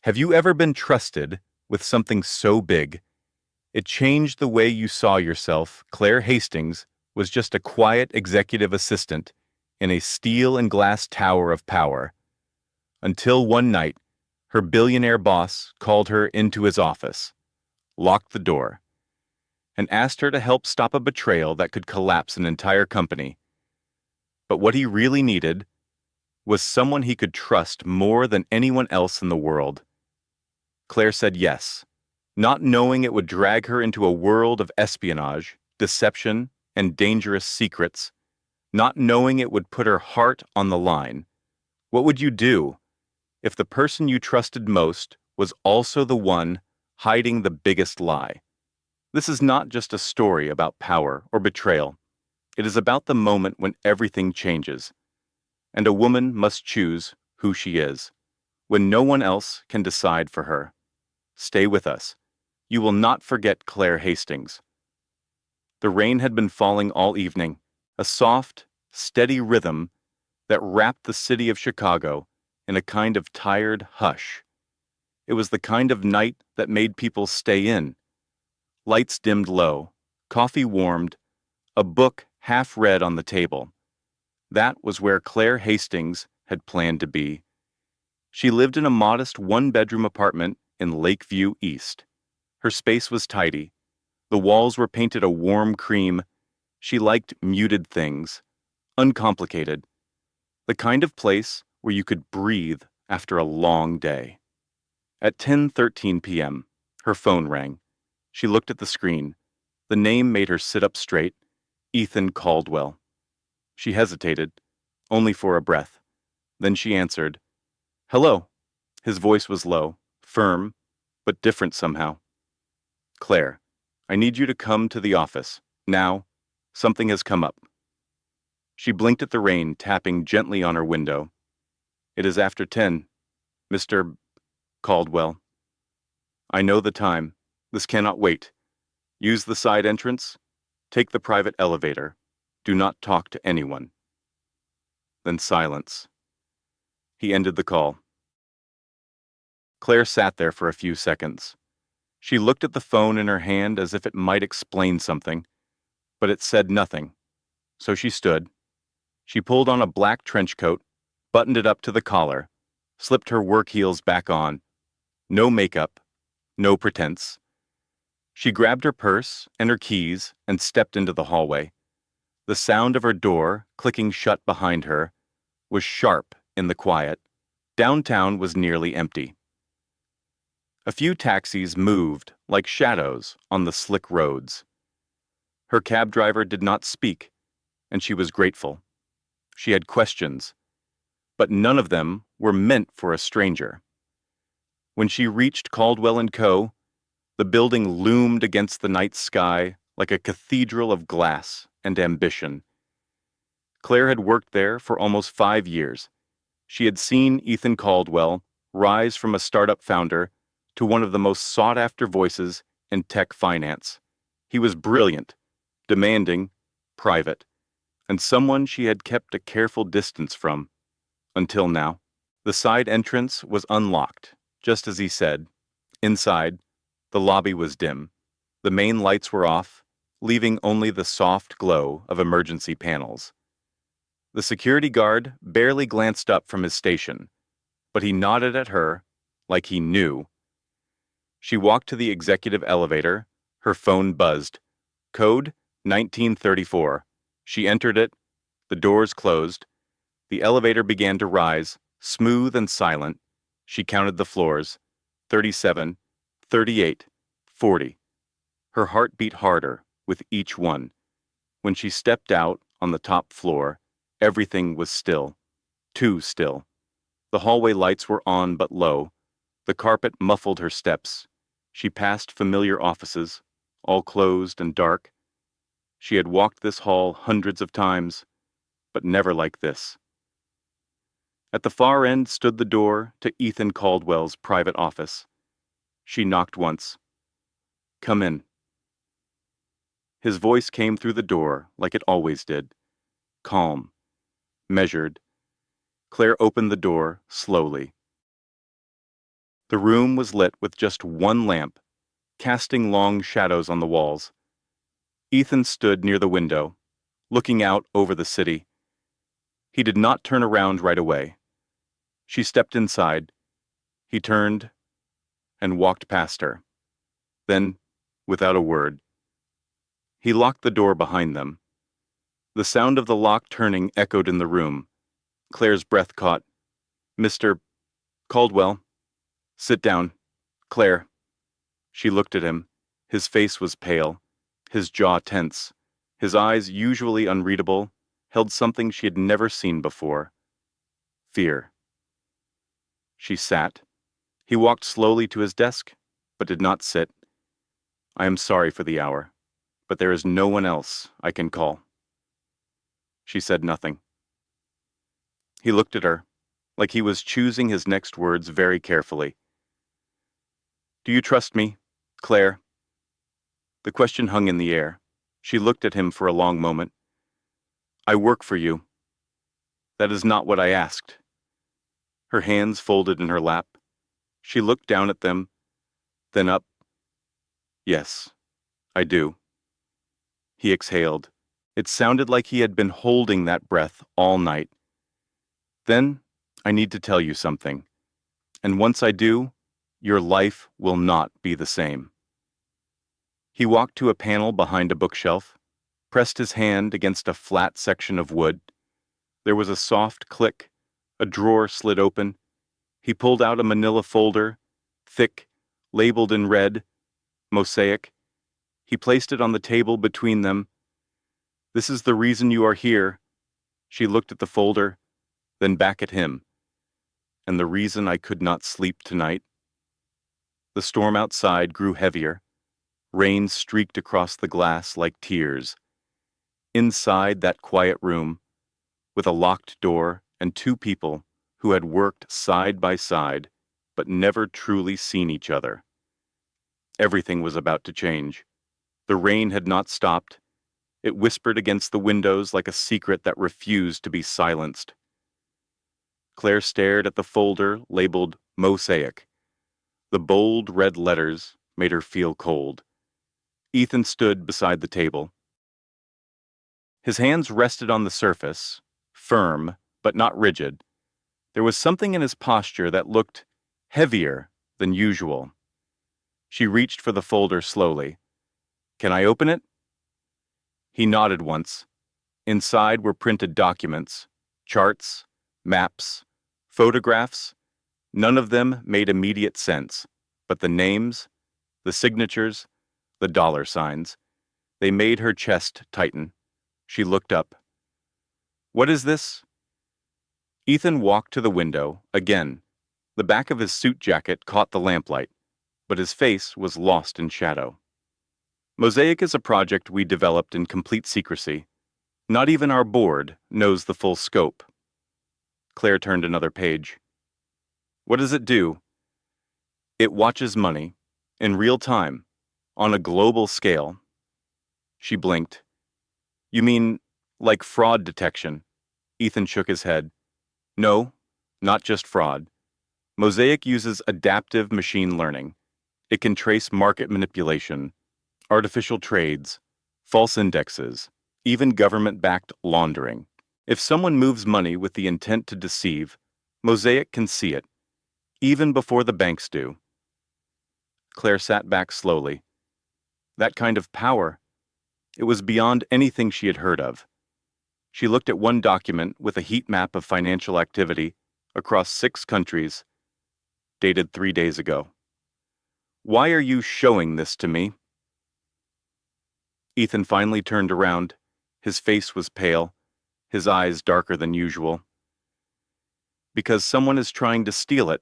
Have you ever been trusted with something so big it changed the way you saw yourself? Claire Hastings was just a quiet executive assistant in a steel and glass tower of power, until one night her billionaire boss called her into his office, locked the door, and asked her to help stop a betrayal that could collapse an entire company. But what he really needed was someone he could trust more than anyone else in the world. Claire said yes, not knowing it would drag her into a world of espionage, deception, and dangerous secrets, not knowing it would put her heart on the line. What would you do if the person you trusted most was also the one hiding the biggest lie? This is not just a story about power or betrayal. It is about the moment when everything changes, and a woman must choose who she is, when no one else can decide for her. Stay with us. You will not forget Claire Hastings. The rain had been falling all evening, a soft, steady rhythm that wrapped the city of Chicago in a kind of tired hush. It was the kind of night that made people stay in. Lights dimmed low, coffee warmed, a book half read on the table. That was where Claire Hastings had planned to be. She lived in a modest one-bedroom apartment in Lakeview East. Her space was tidy. The walls were painted a warm cream. She liked muted things, uncomplicated, the kind of place where you could breathe after a long day. At 10:13 p.m., her phone rang. She looked at the screen. The name made her sit up straight. Ethan Caldwell. She hesitated, only for a breath. Then she answered. "Hello." His voice was low, firm, but different somehow. "Claire, I need you to come to the office. Now, something has come up." She blinked at the rain tapping gently on her window. "It is after 10, Mr. Caldwell." "I know the time. This cannot wait. Use the side entrance. Take the private elevator. Do not talk to anyone." Then silence. He ended the call. Claire sat there for a few seconds. She looked at the phone in her hand as if it might explain something, but it said nothing. So she stood. She pulled on a black trench coat, buttoned it up to the collar, slipped her work heels back on. No makeup, no pretense. She grabbed her purse and her keys and stepped into the hallway. The sound of her door clicking shut behind her was sharp in the quiet. Downtown was nearly empty. A few taxis moved like shadows on the slick roads. Her cab driver did not speak, and she was grateful. She had questions, but none of them were meant for a stranger. When she reached Caldwell & Co., the building loomed against the night sky like a cathedral of glass and ambition. Claire had worked there for almost 5 years. She had seen Ethan Caldwell rise from a startup founder to one of the most sought-after voices in tech finance. He was brilliant, demanding, private, and someone she had kept a careful distance from, until now. The side entrance was unlocked, just as he said. Inside, the lobby was dim. The main lights were off, leaving only the soft glow of emergency panels. The security guard barely glanced up from his station, but he nodded at her like he knew. She walked to the executive elevator. Her phone buzzed. Code 1934. She entered it. The doors closed. The elevator began to rise, smooth and silent. She counted the floors. 37, 38, 40. Her heart beat harder with each one. When she stepped out on the top floor, everything was still. Too still. The hallway lights were on but low. The carpet muffled her steps. She passed familiar offices, all closed and dark. She had walked this hall hundreds of times, but never like this. At the far end stood the door to Ethan Caldwell's private office. She knocked once. "Come in." His voice came through the door like it always did. Calm, measured. Claire opened the door slowly. The room was lit with just one lamp, casting long shadows on the walls. Ethan stood near the window, looking out over the city. He did not turn around right away. She stepped inside. He turned and walked past her. Then, without a word, he locked the door behind them. The sound of the lock turning echoed in the room. Claire's breath caught. "Mr. Caldwell, sit down. Claire." She looked at him. His face was pale, his jaw tense. His eyes, usually unreadable, held something she had never seen before. Fear. She sat. He walked slowly to his desk, but did not sit. "I am sorry for the hour, but there is no one else I can call." She said nothing. He looked at her, like he was choosing his next words very carefully. "Do you trust me, Claire?" The question hung in the air. She looked at him for a long moment. "I work for you." "That is not what I asked." Her hands folded in her lap. She looked down at them, then up. "Yes, I do." He exhaled. It sounded like he had been holding that breath all night. "Then I need to tell you something. And once I do, your life will not be the same." He walked to a panel behind a bookshelf, pressed his hand against a flat section of wood. There was a soft click. A drawer slid open. He pulled out a manila folder, thick, labeled in red, Mosaic. He placed it on the table between them. "This is the reason you are here." She looked at the folder, then back at him. "And the reason I could not sleep tonight." The storm outside grew heavier. Rain streaked across the glass like tears. Inside that quiet room, with a locked door and two people who had worked side by side but never truly seen each other, everything was about to change. The rain had not stopped. It whispered against the windows like a secret that refused to be silenced. Claire stared at the folder labeled Mosaic. The bold red letters made her feel cold. Ethan stood beside the table. His hands rested on the surface, firm but not rigid. There was something in his posture that looked heavier than usual. She reached for the folder slowly. "Can I open it?" He nodded once. Inside were printed documents, charts, maps, photographs. None of them made immediate sense, but the names, the signatures, the dollar signs, they made her chest tighten. She looked up. "What is this?" Ethan walked to the window, again. The back of his suit jacket caught the lamplight, but his face was lost in shadow. "Mosaic is a project we developed in complete secrecy. Not even our board knows the full scope." Claire turned another page. "What does it do?" "It watches money, in real time, on a global scale." She blinked. "You mean, like fraud detection?" Ethan shook his head. "No, not just fraud. Mosaic uses adaptive machine learning. It can trace market manipulation, artificial trades, false indexes, even government-backed laundering. If someone moves money with the intent to deceive, Mosaic can see it, even before the banks do." Claire sat back slowly. That kind of power, it was beyond anything she had heard of. She looked at one document with a heat map of financial activity across 6 countries, dated 3 days ago. "Why are you showing this to me?" Ethan finally turned around. His face was pale, his eyes darker than usual. "Because someone is trying to steal it."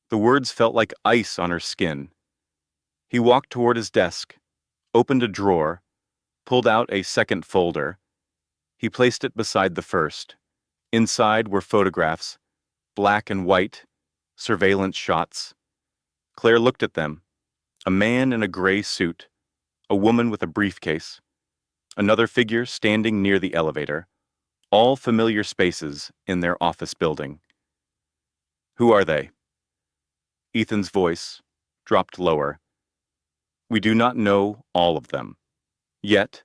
The words felt like ice on her skin. He walked toward his desk, opened a drawer, pulled out a second folder. He placed it beside the first. Inside were photographs, black and white, surveillance shots. Claire looked at them. A man in a gray suit, a woman with a briefcase, another figure standing near the elevator, all familiar spaces in their office building. "Who are they?" Ethan's voice dropped lower. We do not know all of them. Yet,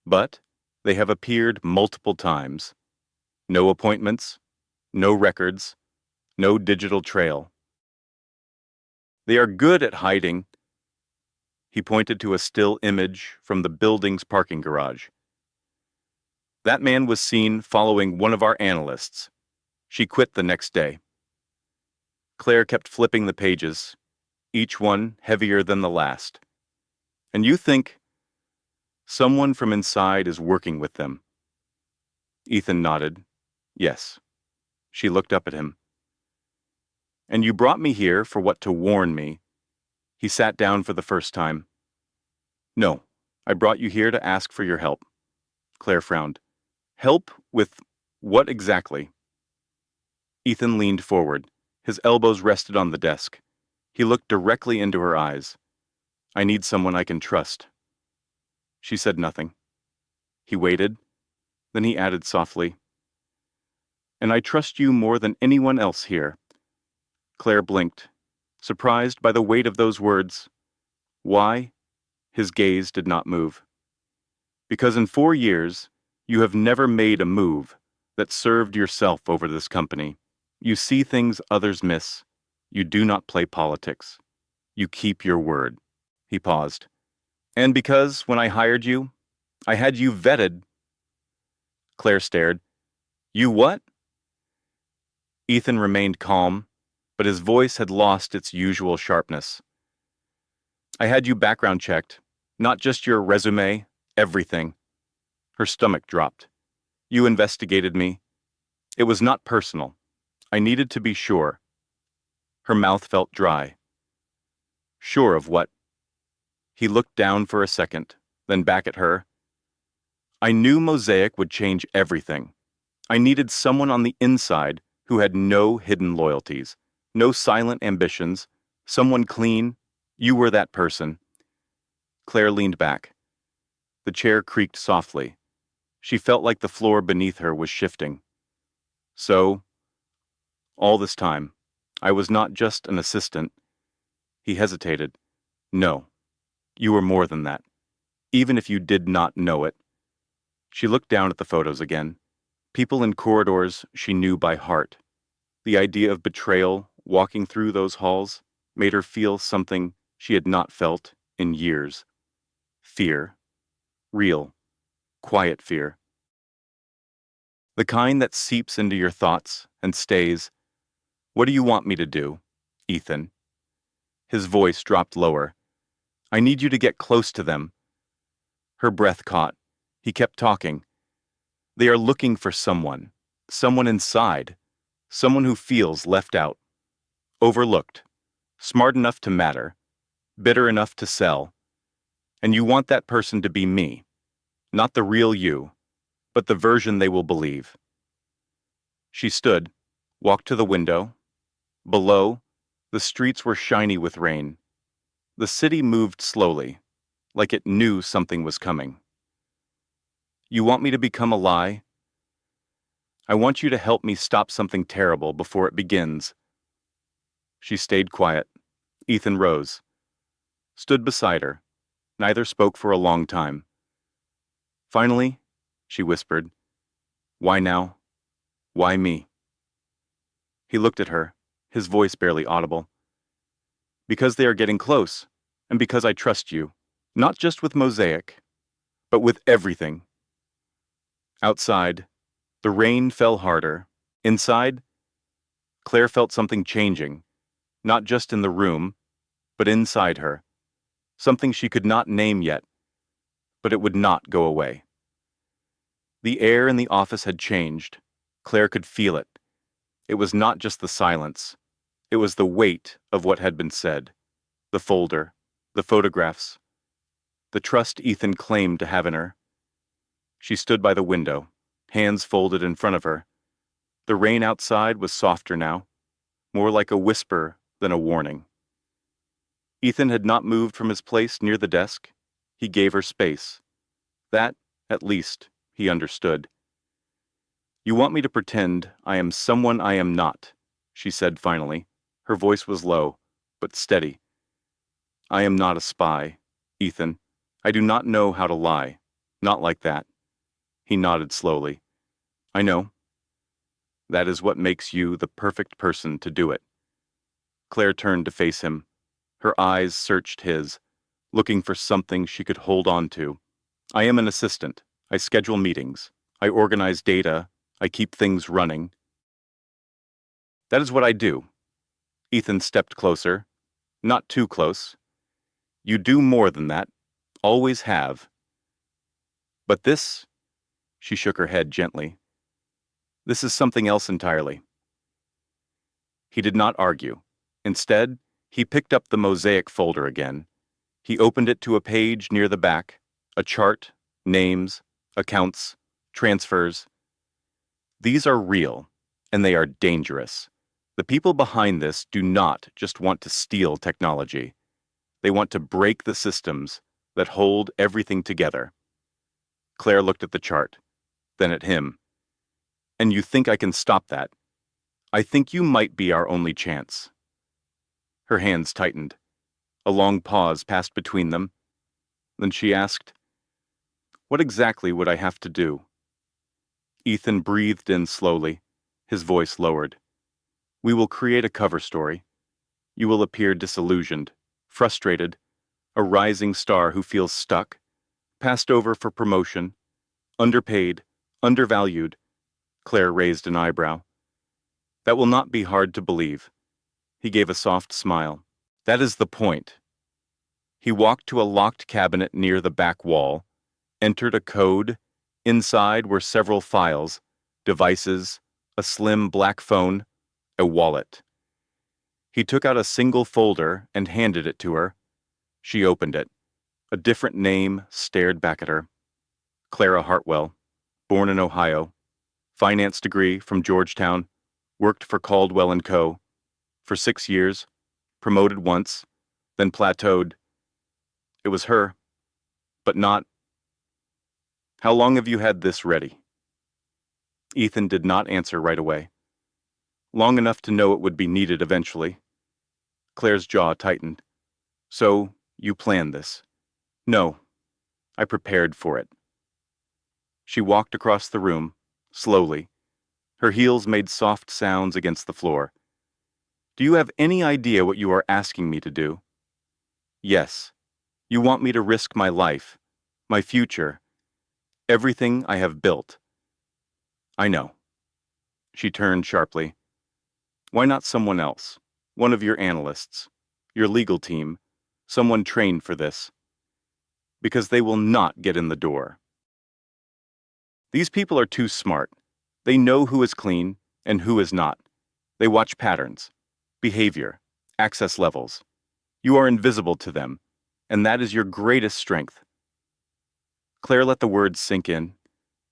but they have appeared multiple times. No appointments, no records, no digital trail. They are good at hiding. He pointed to a still image from the building's parking garage. That man was seen following one of our analysts. She quit the next day. Claire kept flipping the pages, each one heavier than the last. And you think someone from inside is working with them? Ethan nodded. Yes. She looked up at him. And you brought me here for what, to warn me? He sat down for the first time. No, I brought you here to ask for your help. Claire frowned. Help with what exactly? Ethan leaned forward. His elbows rested on the desk. He looked directly into her eyes. I need someone I can trust. She said nothing. He waited. Then he added softly, and I trust you more than anyone else here. Claire blinked, surprised by the weight of those words. Why? His gaze did not move. Because in 4 years, you have never made a move that served yourself over this company. You see things others miss. You do not play politics. You keep your word. He paused. And because, when I hired you, I had you vetted. Claire stared. You what? Ethan remained calm, but his voice had lost its usual sharpness. I had you background checked, not just your resume, everything. Her stomach dropped. You investigated me. It was not personal. I needed to be sure. Her mouth felt dry. Sure of what? He looked down for a second, then back at her. I knew Mosaic would change everything. I needed someone on the inside who had no hidden loyalties, no silent ambitions, someone clean. You were that person. Claire leaned back. The chair creaked softly. She felt like the floor beneath her was shifting. So, all this time, I was not just an assistant. He hesitated. No, you were more than that, even if you did not know it. She looked down at the photos again. People in corridors she knew by heart. The idea of betrayal walking through those halls made her feel something she had not felt in years. Fear. Real, quiet fear. The kind that seeps into your thoughts and stays. What do you want me to do, Ethan? His voice dropped lower. I need you to get close to them. Her breath caught. He kept talking. They are looking for someone inside, someone who feels left out, overlooked, smart enough to matter, bitter enough to sell. And you want that person to be me, not the real you, but the version they will believe. She stood, walked to the window. Below, the streets were shiny with rain. The city moved slowly, like it knew something was coming. You want me to become a lie? I want you to help me stop something terrible before it begins. She stayed quiet. Ethan rose, stood beside her. Neither spoke for a long time. Finally, she whispered, Why now? Why me? He looked at her, his voice barely audible. Because they are getting close, and because I trust you, not just with Mosaic, but with everything. Outside, the rain fell harder. Inside, Claire felt something changing, not just in the room, but inside her. Something she could not name yet, but it would not go away. The air in the office had changed. Claire could feel it. It was not just the silence. It was the weight of what had been said. The folder, the photographs, the trust Ethan claimed to have in her. She stood by the window, hands folded in front of her. The rain outside was softer now, more like a whisper than a warning. Ethan had not moved from his place near the desk. He gave her space. That, at least, he understood. You want me to pretend I am someone I am not, she said finally. Her voice was low. but steady. I am not a spy, Ethan. I do not know how to lie. Not like that. He nodded slowly. I know. That is what makes you the perfect person to do it. Claire turned to face him. Her eyes searched his, looking for something she could hold on to. I am an assistant. I schedule meetings. I organize data. I keep things running. That is what I do. Ethan stepped closer. Not too close. You do more than that. Always have. But this, she shook her head gently. This is something else entirely. He did not argue. Instead, he picked up the mosaic folder again. He opened it to a page near the back, a chart, names, accounts, transfers. These are real, and they are dangerous. The people behind this do not just want to steal technology. They want to break the systems that hold everything together. Claire looked at the chart, then at him. And you think I can stop that? I think you might be our only chance. Her hands tightened. A long pause passed between them. Then she asked, What exactly would I have to do? Ethan breathed in slowly, his voice lowered. We will create a cover story. You will appear disillusioned, frustrated, a rising star who feels stuck, passed over for promotion, underpaid, undervalued. Claire raised an eyebrow. That will not be hard to believe. He gave a soft smile. That is the point. He walked to a locked cabinet near the back wall, entered a code. Inside were several files, devices, a slim black phone, a wallet. He took out a single folder and handed it to her. She opened it. A different name stared back at her. Clara Hartwell, born in Ohio, finance degree from Georgetown, worked for Caldwell & Co. for 6 years, promoted once, then plateaued. It was her, but not. How long have you had this ready? Ethan did not answer right away. Long enough to know it would be needed eventually. Claire's jaw tightened. So, you planned this? No, I prepared for it. She walked across the room, slowly. Her heels made soft sounds against the floor. Do you have any idea what you are asking me to do? Yes. You want me to risk my life, my future, everything I have built. I know. She turned sharply. Why not someone else? One of your analysts, your legal team, someone trained for this. Because they will not get in the door. These people are too smart. They know who is clean and who is not. They watch patterns, behavior, access levels. You are invisible to them, and that is your greatest strength. Claire let the words sink in.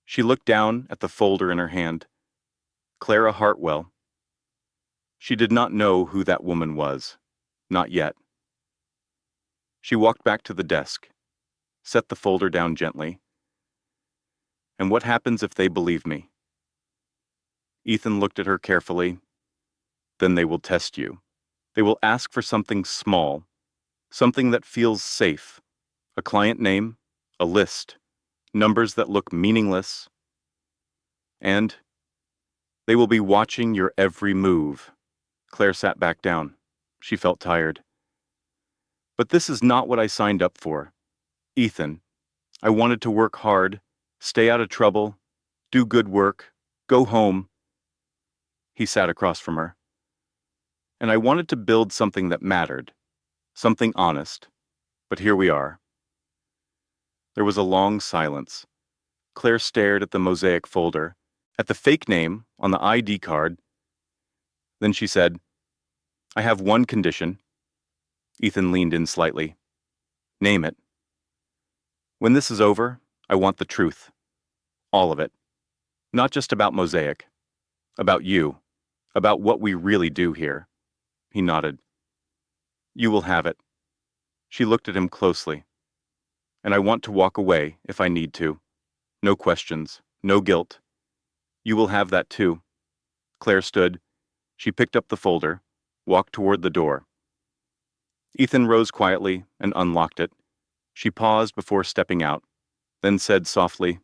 She looked down at the folder in her hand. Clara Hartwell. She did not know who that woman was. Not yet. She walked back to the desk, set the folder down gently. And what happens if they believe me? Ethan looked at her carefully. Then they will test you. They will ask for something small, something that feels safe. A client name, a list, numbers that look meaningless. And they will be watching your every move. Claire sat back down. She felt tired. But this is not what I signed up for. Ethan, I wanted to work hard, stay out of trouble, do good work, go home. He sat across from her. And I wanted to build something that mattered, something honest. But here we are. There was a long silence. Claire stared at the mosaic folder, at the fake name on the ID card. Then she said, I have one condition. Ethan leaned in slightly. Name it. When this is over, I want the truth. All of it. Not just about Mosaic. About you. About what we really do here. He nodded. You will have it. She looked at him closely. And I want to walk away if I need to. No questions. No guilt. You will have that too. Claire stood. She picked up the folder, walked toward the door. Ethan rose quietly and unlocked it. She paused before stepping out, then said softly,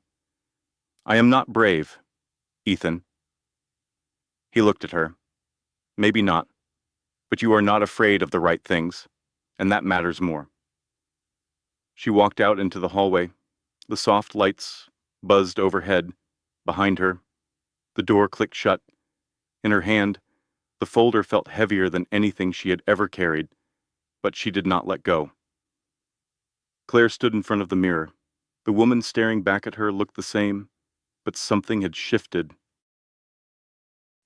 "I am not brave, Ethan." He looked at her. "Maybe not, but you are not afraid of the right things, and that matters more." She walked out into the hallway. The soft lights buzzed overhead. Behind her, the door clicked shut. In her hand, the folder felt heavier than anything she had ever carried, but she did not let go. Claire stood in front of the mirror. The woman staring back at her looked the same, but something had shifted.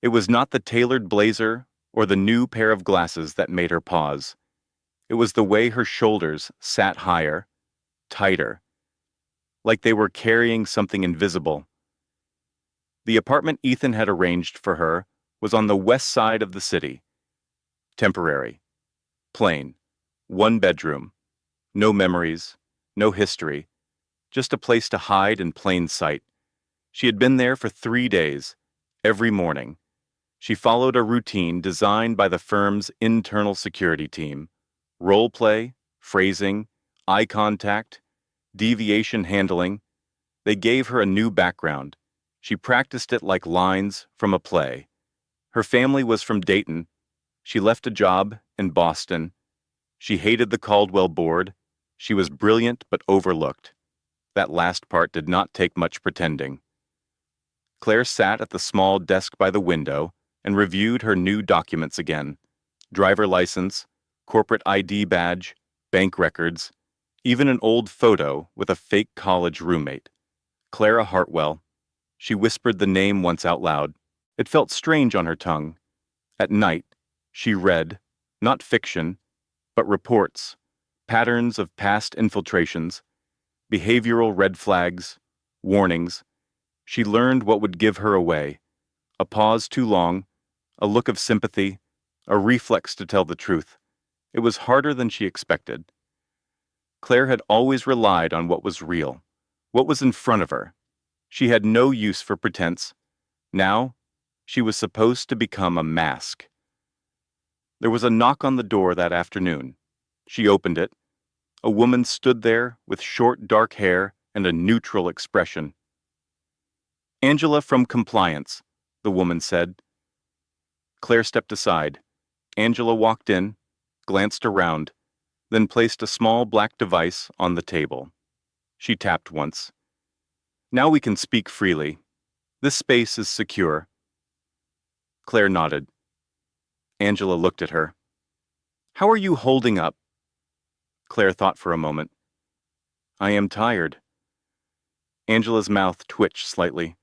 It was not the tailored blazer or the new pair of glasses that made her pause. It was the way her shoulders sat higher, tighter, like they were carrying something invisible. The apartment Ethan had arranged for her was on the west side of the city. Temporary, plain, one bedroom, no memories, no history, just a place to hide in plain sight. She had been there for 3 days, every morning. She followed a routine designed by the firm's internal security team. Role play, phrasing, eye contact, deviation handling. They gave her a new background. She practiced it like lines from a play. Her family was from Dayton. She left a job in Boston. She hated the Caldwell board. She was brilliant but overlooked. That last part did not take much pretending. Claire sat at the small desk by the window and reviewed her new documents again. Driver license, corporate ID badge, bank records, even an old photo with a fake college roommate. Clara Hartwell. She whispered the name once out loud. It felt strange on her tongue. At night, she read, not fiction, but reports, patterns of past infiltrations, behavioral red flags, warnings. She learned what would give her away. A pause too long, a look of sympathy, a reflex to tell the truth. It was harder than she expected. Claire had always relied on what was real, what was in front of her. She had no use for pretense. Now, she was supposed to become a mask. There was a knock on the door that afternoon. She opened it. A woman stood there with short, dark hair and a neutral expression. "Angela from compliance," the woman said. Claire stepped aside. Angela walked in, glanced around, then placed a small black device on the table. She tapped once. "Now we can speak freely. This space is secure." Claire nodded. Angela looked at her. "How are you holding up?" Claire thought for a moment. "I am tired." Angela's mouth twitched slightly.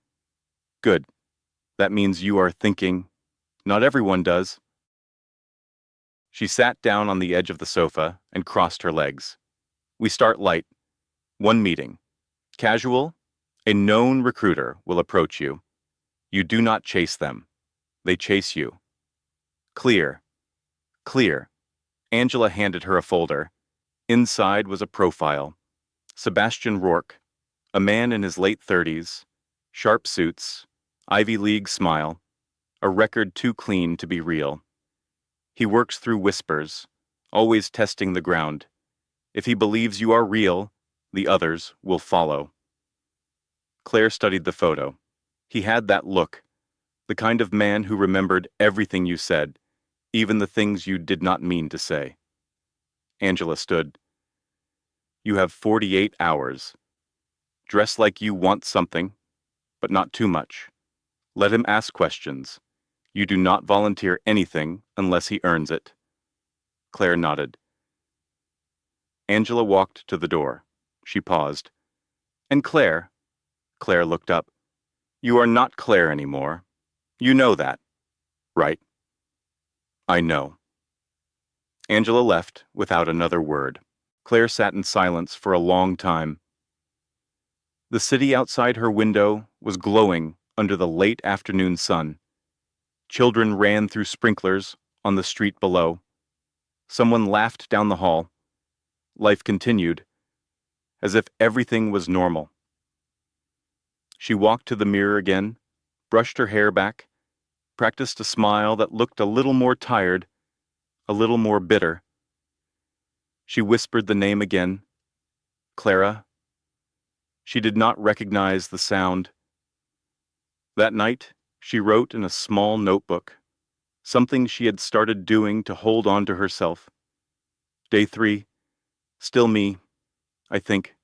"Good. That means you are thinking. Not everyone does." She sat down on the edge of the sofa and crossed her legs. "We start light. One meeting. Casual. A known recruiter will approach you. You do not chase them. They chase you. Clear. Clear." Angela handed her a folder. Inside was a profile. Sebastian Rourke, a man in his late 30s, sharp suits, Ivy League smile, a record too clean to be real. He works through whispers, always testing the ground. If he believes you are real, the others will follow. Claire studied the photo. He had that look, the kind of man who remembered everything you said, even the things you did not mean to say. Angela stood. "You have 48 hours. Dress like you want something, but not too much. Let him ask questions. You do not volunteer anything unless he earns it." Claire nodded. Angela walked to the door. She paused. "And Claire?" Claire looked up. "You are not Claire anymore. You know that, right?" "I know." Angela left without another word. Claire sat in silence for a long time. The city outside her window was glowing under the late afternoon sun. Children ran through sprinklers on the street below. Someone laughed down the hall. Life continued, as if everything was normal. She walked to the mirror again, brushed her hair back, practiced a smile that looked a little more tired, a little more bitter. She whispered the name again. Clara. She did not recognize the sound. That night, she wrote in a small notebook, something she had started doing to hold on to herself. Day 3, still me, I think.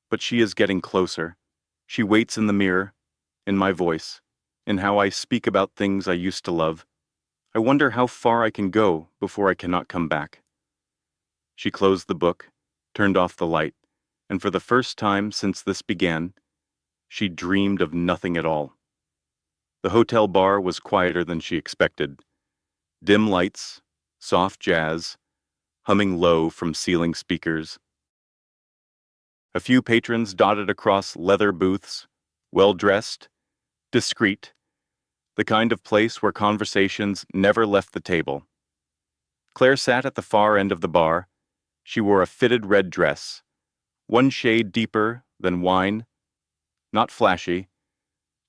But she is getting closer. She waits in the mirror, in my voice, in how I speak about things I used to love. I wonder how far I can go before I cannot come back. She closed the book, turned off the light, and for the first time since this began, she dreamed of nothing at all. The hotel bar was quieter than she expected. Dim lights, soft jazz, humming low from ceiling speakers. A few patrons dotted across leather booths, well-dressed, discreet, the kind of place where conversations never left the table. Claire sat at the far end of the bar. She wore a fitted red dress, one shade deeper than wine, not flashy,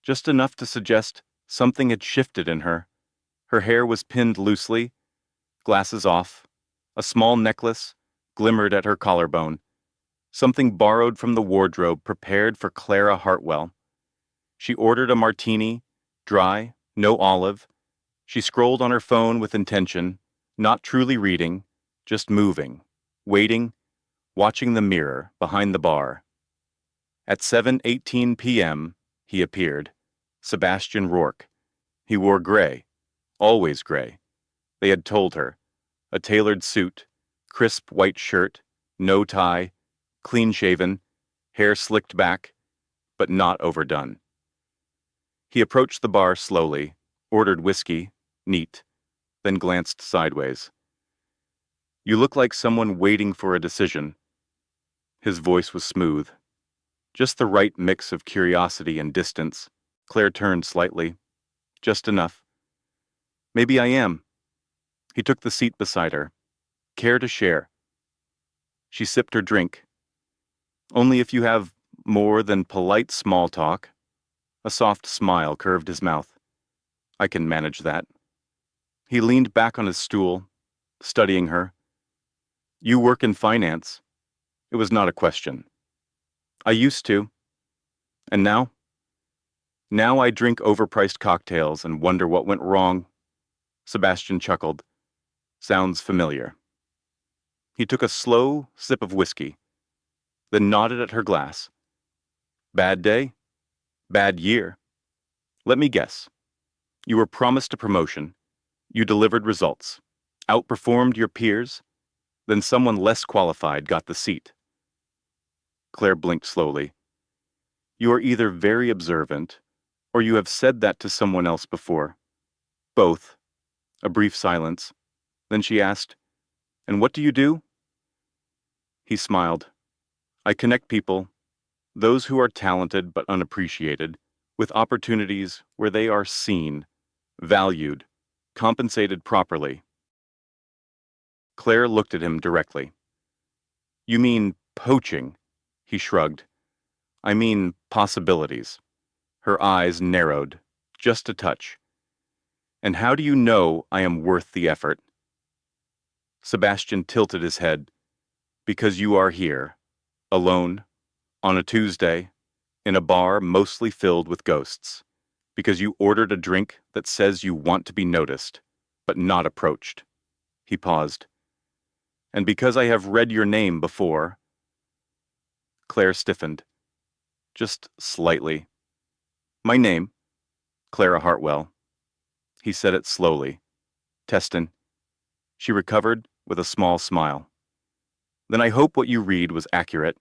just enough to suggest something had shifted in her. Her hair was pinned loosely, glasses off. A small necklace glimmered at her collarbone, something borrowed from the wardrobe prepared for Clara Hartwell. She ordered a martini, dry, no olive. She scrolled on her phone with intention, not truly reading, just moving, waiting, watching the mirror behind the bar. At 7:18 p.m., he appeared, Sebastian Rourke. He wore gray, always gray. They had told her. A tailored suit, crisp white shirt, no tie, clean-shaven, hair slicked back, but not overdone. He approached the bar slowly, ordered whiskey, neat, then glanced sideways. "You look like someone waiting for a decision." His voice was smooth. Just the right mix of curiosity and distance. Claire turned slightly. Just enough. "Maybe I am." He took the seat beside her. "Care to share?" She sipped her drink. "Only if you have more than polite small talk." A soft smile curved his mouth. "I can manage that." He leaned back on his stool, studying her. "You work in finance." It was not a question. "I used to." "And now?" "Now I drink overpriced cocktails and wonder what went wrong." Sebastian chuckled. "Sounds familiar." He took a slow sip of whiskey, then nodded at her glass. "Bad day? Bad year? Let me guess. You were promised a promotion. You delivered results. Outperformed your peers. Then someone less qualified got the seat." Claire blinked slowly. "You are either very observant, or you have said that to someone else before." "Both." A brief silence. Then she asked, "And what do you do?" He smiled. "I connect people, those who are talented but unappreciated, with opportunities where they are seen, valued, compensated properly." Claire looked at him directly. "You mean poaching?" He shrugged. "I mean possibilities." Her eyes narrowed, just a touch. "And how do you know I am worth the effort?" Sebastian tilted his head. "Because you are here, alone, on a Tuesday, in a bar mostly filled with ghosts. Because you ordered a drink that says you want to be noticed, but not approached." He paused. "And because I have read your name before." Claire stiffened. Just slightly. "My name, Clara Hartwell." He said it slowly. "Teston." She recovered with a small smile. "Then I hope what you read was accurate."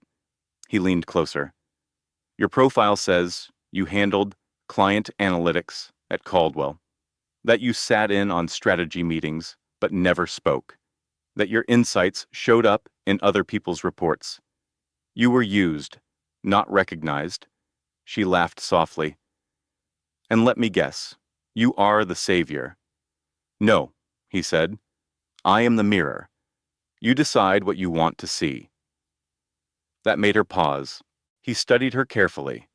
He leaned closer. "Your profile says you handled client analytics at Caldwell, that you sat in on strategy meetings but never spoke, that your insights showed up in other people's reports. You were used, not recognized." She laughed softly. "And let me guess, you are the savior." "No," he said. "I am the mirror. You decide what you want to see." That made her pause. He studied her carefully,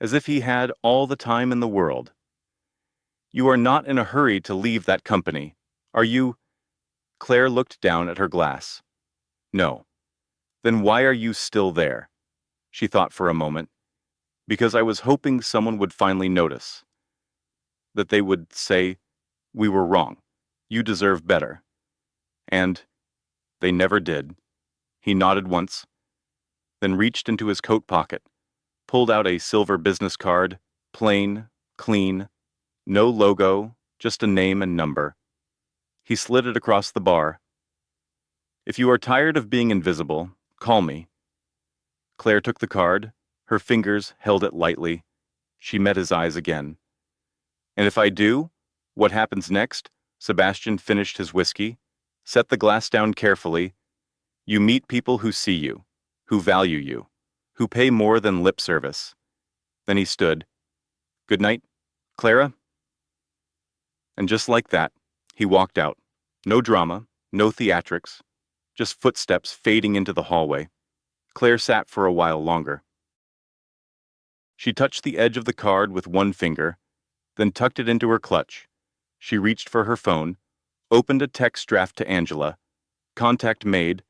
as if he had all the time in the world. "You are not in a hurry to leave that company, are you?" Claire looked down at her glass. No. Then why are you still there? She thought for a moment. Because I was hoping someone would finally notice. That they would say, we were wrong. You deserve better. And they never did. He nodded once, then reached into his coat pocket, pulled out a silver business card, plain, clean, no logo, just a name and number. He slid it across the bar. If you are tired of being invisible, call me. Claire took the card. Her fingers held it lightly. She met his eyes again. And if I do, what happens next? Sebastian finished his whiskey, set the glass down carefully. You meet people who see you, who value you, who pay more than lip service. Then he stood. Good night, Clara. And just like that, he walked out. No drama, no theatrics, just footsteps fading into the hallway. Claire sat for a while longer. She touched the edge of the card with one finger, then tucked it into her clutch. She reached for her phone, opened a text draft to Angela. Contact made.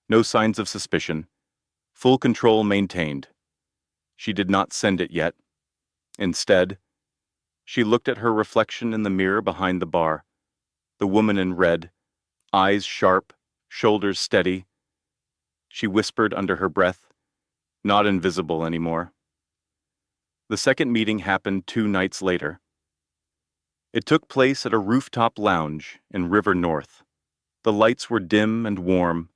No signs of suspicion. Full control maintained. She did not send it yet. Instead, she looked at her reflection in the mirror behind the bar. The woman in red, eyes sharp, shoulders steady. She whispered under her breath, not invisible anymore. The second meeting happened 2 nights later. It took place at a rooftop lounge in River North. The lights were dim and warm.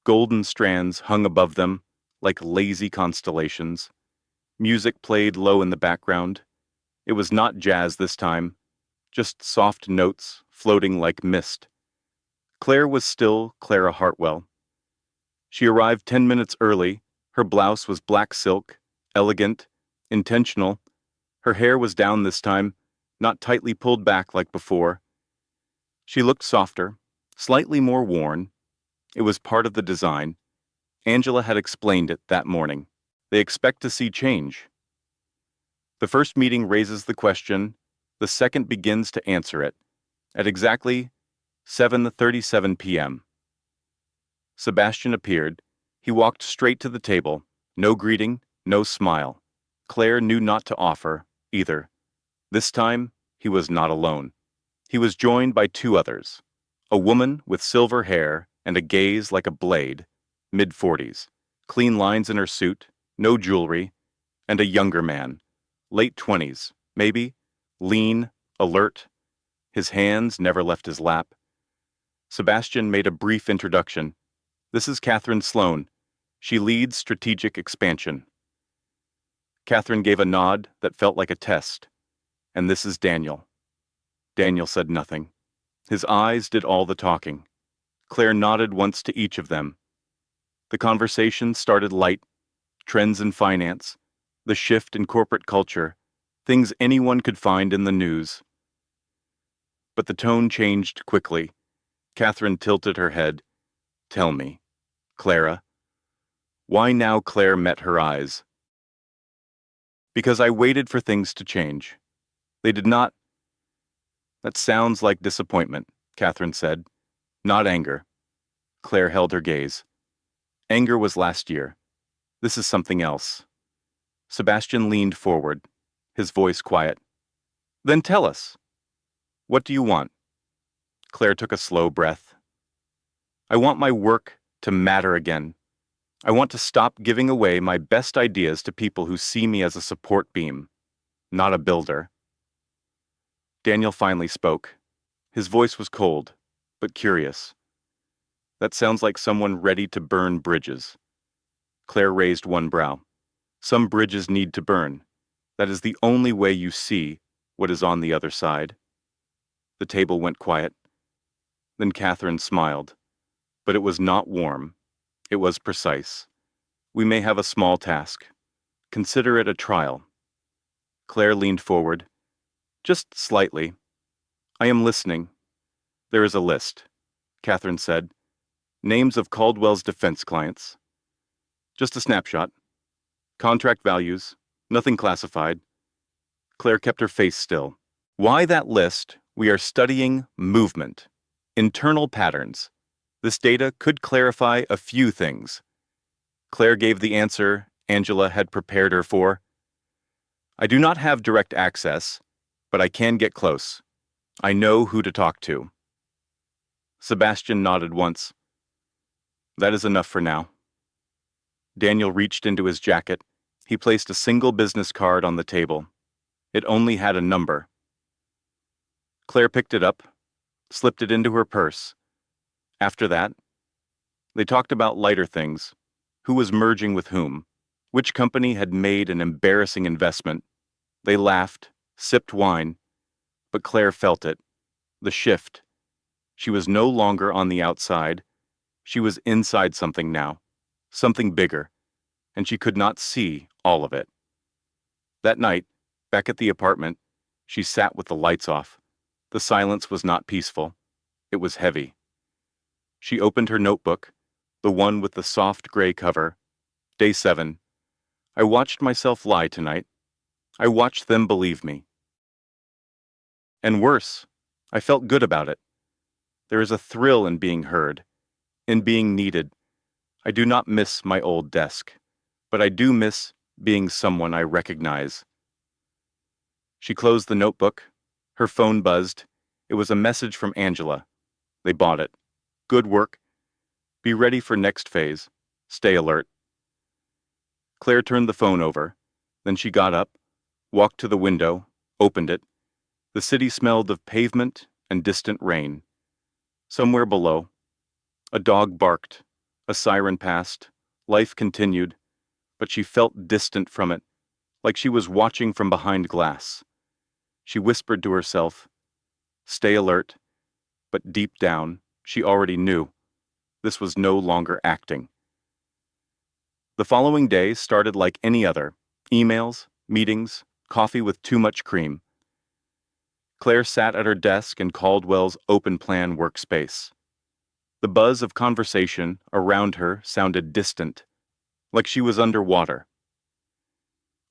Golden strands hung above them like lazy constellations. Music played low in the background. It was not jazz this time, just soft notes floating like mist. Claire was still Clara Hartwell. She arrived 10 minutes early. Her blouse was black silk, elegant, intentional. Her hair was down this time, not tightly pulled back like before. She looked softer, slightly more worn. It was part of the design. Angela had explained it that morning. They expect to see change. The first meeting raises the question. The second begins to answer it. At exactly 7:37 p.m. Sebastian appeared. He walked straight to the table. No greeting, no smile. Claire knew not to offer, either. This time, he was not alone. He was joined by 2 others. A woman with silver hair and a gaze like a blade, mid-40s, clean lines in her suit, no jewelry, and a younger man, late 20s, maybe, lean, alert. His hands never left his lap. Sebastian made a brief introduction. This is Catherine Sloan. She leads strategic expansion. Catherine gave a nod that felt like a test. And this is Daniel. Daniel said nothing. His eyes did all the talking. Claire nodded once to each of them. The conversation started light. Trends in finance, the shift in corporate culture, things anyone could find in the news. But the tone changed quickly. Catherine tilted her head. Tell me, Clara. Why now? Claire met her eyes. Because I waited for things to change. They did not. That sounds like disappointment, Catherine said. Not anger. Claire held her gaze. Anger was last year. This is something else. Sebastian leaned forward, his voice quiet. Then tell us. What do you want? Claire took a slow breath. I want my work to matter again. I want to stop giving away my best ideas to people who see me as a support beam, not a builder. Daniel finally spoke. His voice was cold, but curious. That sounds like someone ready to burn bridges. Claire raised one brow. Some bridges need to burn. That is the only way you see what is on the other side. The table went quiet. Then Catherine smiled. But it was not warm. It was precise. We may have a small task. Consider it a trial. Claire leaned forward. Just slightly. I am listening. There is a list, Catherine said. Names of Caldwell's defense clients. Just a snapshot. Contract values. Nothing classified. Claire kept her face still. Why that list? We are studying movement. Internal patterns. This data could clarify a few things. Claire gave the answer Angela had prepared her for. I do not have direct access, but I can get close. I know who to talk to. Sebastian nodded once. That is enough for now. Daniel reached into his jacket. He placed a single business card on the table. It only had a number. Claire picked it up, slipped it into her purse. After that, they talked about lighter things. Who was merging with whom? Which company had made an embarrassing investment? They laughed, sipped wine, but Claire felt it. The shift. She was no longer on the outside. She was inside something now, something bigger, and she could not see all of it. That night, back at the apartment, she sat with the lights off. The silence was not peaceful. It was heavy. She opened her notebook, the one with the soft gray cover. Day 7. I watched myself lie tonight. I watched them believe me. And worse, I felt good about it. There is a thrill in being heard, in being needed. I do not miss my old desk, but I do miss being someone I recognize. She closed the notebook. Her phone buzzed. It was a message from Angela. They bought it. Good work. Be ready for next phase. Stay alert. Claire turned the phone over. Then she got up, walked to the window, opened it. The city smelled of pavement and distant rain. Somewhere below, a dog barked, a siren passed, life continued, but she felt distant from it, like she was watching from behind glass. She whispered to herself, "Stay alert," but deep down, she already knew this was no longer acting. The following day started like any other: emails, meetings, coffee with too much cream. Claire sat at her desk in Caldwell's open plan workspace. The buzz of conversation around her sounded distant, like she was underwater.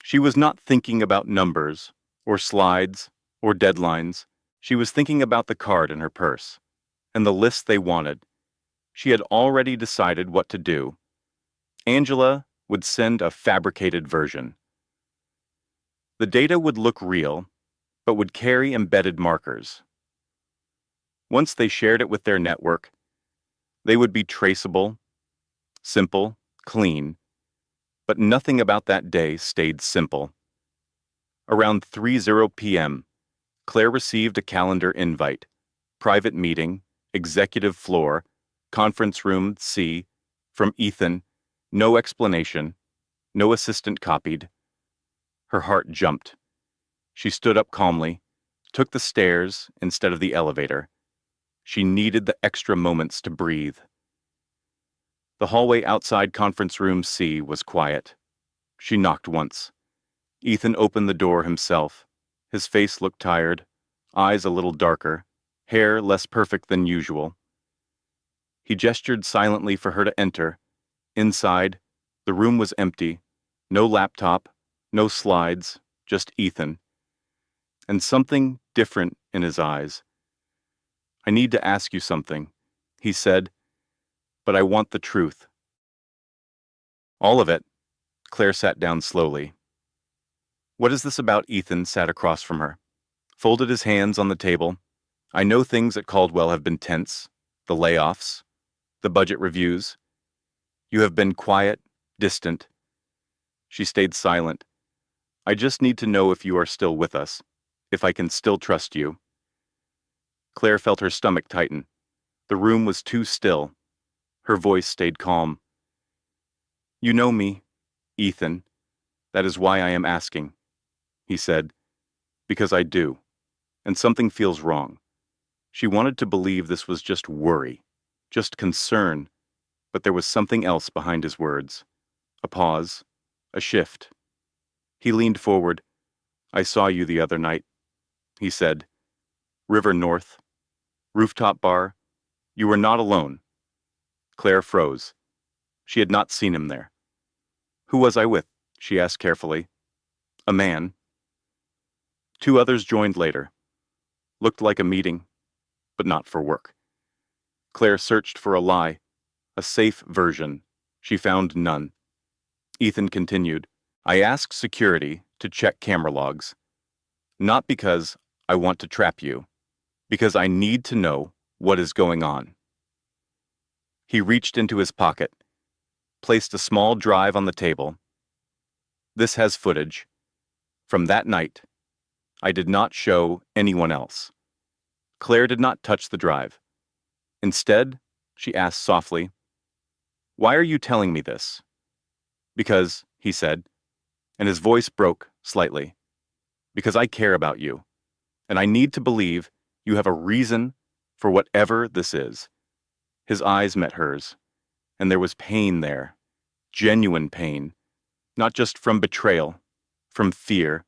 She was not thinking about numbers, or slides, or deadlines. She was thinking about the card in her purse, and the list they wanted. She had already decided what to do. Angela would send a fabricated version. The data would look real, but would carry embedded markers. Once they shared it with their network, they would be traceable, simple, clean, but nothing about that day stayed simple. Around 3:00 p.m., Claire received a calendar invite: private meeting, executive floor, conference room C, from Ethan, no explanation, no assistant copied. Her heart jumped. She stood up calmly, took the stairs instead of the elevator. She needed the extra moments to breathe. The hallway outside conference room C was quiet. She knocked once. Ethan opened the door himself. His face looked tired, eyes a little darker, hair less perfect than usual. He gestured silently for her to enter. Inside, the room was empty. No laptop, no slides, just Ethan. And something different in his eyes. I need to ask you something, he said, but I want the truth. All of it. Claire sat down slowly. What is this about? Ethan sat across from her, folded his hands on the table. I know things at Caldwell have been tense, the layoffs, the budget reviews. You have been quiet, distant. She stayed silent. I just need to know if you are still with us, if I can still trust you. Claire felt her stomach tighten. The room was too still. Her voice stayed calm. You know me, Ethan. That is why I am asking, he said. Because I do. And something feels wrong. She wanted to believe this was just worry, just concern, but there was something else behind his words. A pause, a shift. He leaned forward. I saw you the other night, he said. River North. Rooftop bar. You were not alone. Claire froze. She had not seen him there. Who was I with? She asked carefully. A man. 2 others joined later. Looked like a meeting, but not for work. Claire searched for a lie, a safe version. She found none. Ethan continued, I asked security to check camera logs, not because I want to trap you, because I need to know what is going on. He reached into his pocket, placed a small drive on the table. This has footage. From that night, I did not show anyone else. Claire did not touch the drive. Instead, she asked softly, Why are you telling me this? Because, he said, and his voice broke slightly, because I care about you, and I need to believe you have a reason for whatever this is. His eyes met hers, and there was pain there, genuine pain, not just from betrayal, from fear,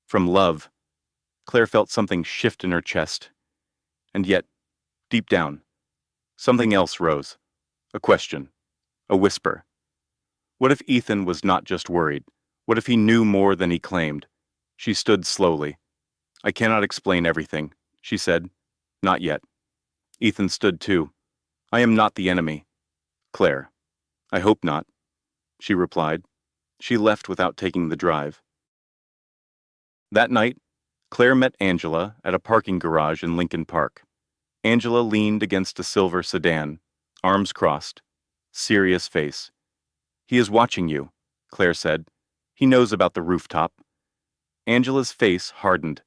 from love. Claire felt something shift in her chest, and yet, deep down, something else rose, a question, a whisper. What if Ethan was not just worried? What if he knew more than he claimed? She stood slowly. I cannot explain everything, she said. Not yet. Ethan stood too. I am not the enemy. Claire. I hope not, she replied. She left without taking the drive. That night, Claire met Angela at a parking garage in Lincoln Park. Angela leaned against a silver sedan, arms crossed, serious face. He is watching you, Claire said. He knows about the rooftop. Angela's face hardened.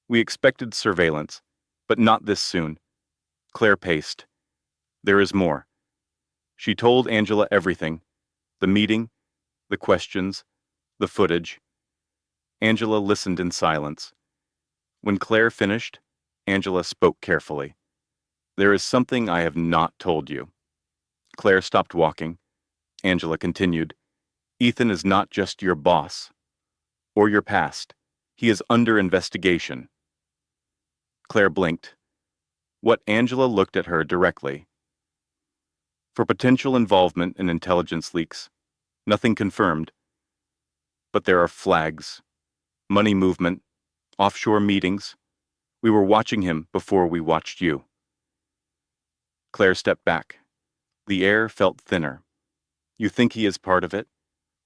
We expected surveillance, but not this soon. Claire paced. There is more. She told Angela everything. The meeting, the questions, the footage. Angela listened in silence. When Claire finished, Angela spoke carefully. There is something I have not told you. Claire stopped walking. Angela continued. Ethan is not just your boss or your past. He is under investigation. Claire blinked. What Angela looked at her directly. For potential involvement in intelligence leaks. Nothing confirmed. But there are flags. Money movement. Offshore meetings. We were watching him before we watched you. Claire stepped back. The air felt thinner. You think he is part of it?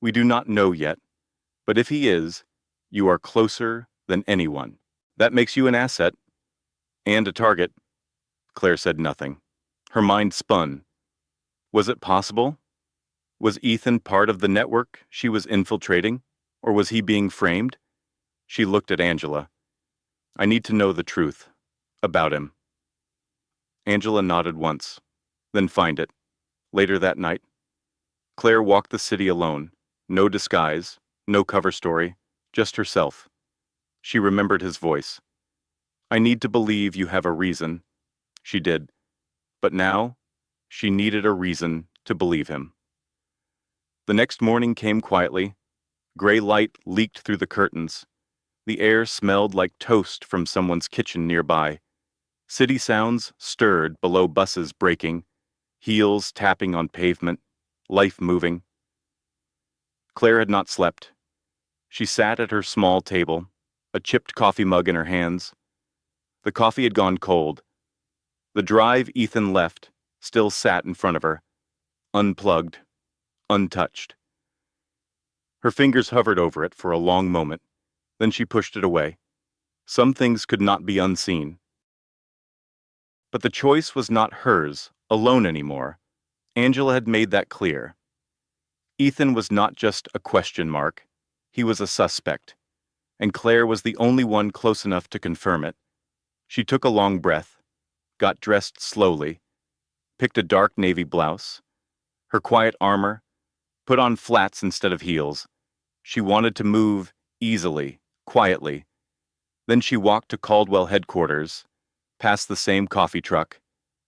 We do not know yet. But if he is, you are closer than anyone. That makes you an asset. And a target. Claire said nothing. Her mind spun. Was it possible? Was Ethan part of the network she was infiltrating? Or was he being framed? She looked at Angela. I need to know the truth. About him. Angela nodded once. Then find it. Later that night, Claire walked the city alone. No disguise, no cover story, just herself. She remembered his voice. I need to believe you have a reason. She did. But now, she needed a reason to believe him. The next morning came quietly. Gray light leaked through the curtains. The air smelled like toast from someone's kitchen nearby. City sounds stirred below buses braking, heels tapping on pavement, life moving. Claire had not slept. She sat at her small table, a chipped coffee mug in her hands. The coffee had gone cold. The drive Ethan left still sat in front of her, unplugged, untouched. Her fingers hovered over it for a long moment. Then she pushed it away. Some things could not be unseen. But the choice was not hers, alone anymore. Angela had made that clear. Ethan was not just a question mark. He was a suspect. And Claire was the only one close enough to confirm it. She took a long breath, got dressed slowly, picked a dark navy blouse, her quiet armor, put on flats instead of heels. She wanted to move easily, quietly. Then she walked to Caldwell headquarters, past the same coffee truck,